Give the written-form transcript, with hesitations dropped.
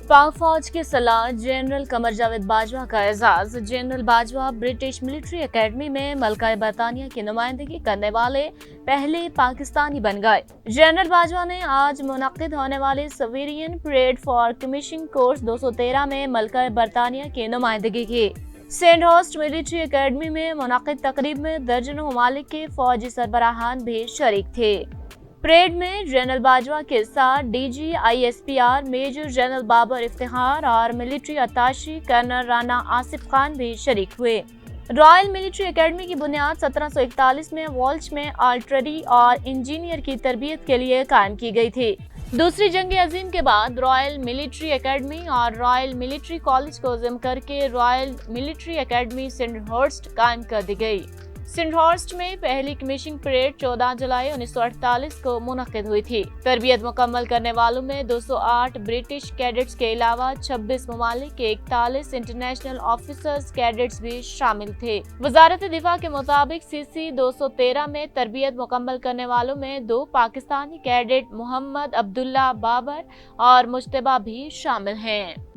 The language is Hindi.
पाक फौज के सलाह जनरल कमर जावेद बाजवा का एजाज। General Bajwa British military academy में मलका बरतानिया की नुमाइंदगी करने वाले पहले पाकिस्तानी बन गए। जनरल बाजवा ने आज मुनक्किद होने वाले civilian parade for commissioning course 213 में मलका बरतानिया की नुमाइंदगी की। सेंडहर्स्ट मिलिट्री एकेडमी में मुनक्किद तकरीब में दर्जनों ममालिक के फौजी सरबराहान भी शरीक थे। परेड में जनरल बाजवा के साथ DG ISPR major general Babar Iftikhar और military attache colonel Rana Asif Khan भी शरीक हुए। रॉयल मिलिट्री एकेडमी की बुनियाद 1741 में वॉल्च में आर्टिलरी और इंजीनियर की तरबियत के लिए कायम की गई थी। दूसरी जंग अजीम के बाद रॉयल मिलिट्री एकेडमी और रॉयल मिलिट्री कॉलेज को जिम करके रॉयल मिलिट्री एकेडमी सेंडहर्स्ट कायम कर दी गई। सेंडहर्स्ट में पहली कमीशनिंग परेड 14 जुलाई 1948 को मुनक्किद हुई थी। तरबियत मुकम्मल करने वालों में 208 ब्रिटिश कैडेट्स के अलावा 26 ममालिक के 41 इंटरनेशनल ऑफिसर्स कैडेट्स भी शामिल थे। वजारत दिफा के मुताबिक CC 213 में तरबियत मुकम्मल करने वालों में 2 पाकिस्तानी कैडेट मोहम्मद अब्दुल्ला बाबर और मुश्तबा भी शामिल हैं।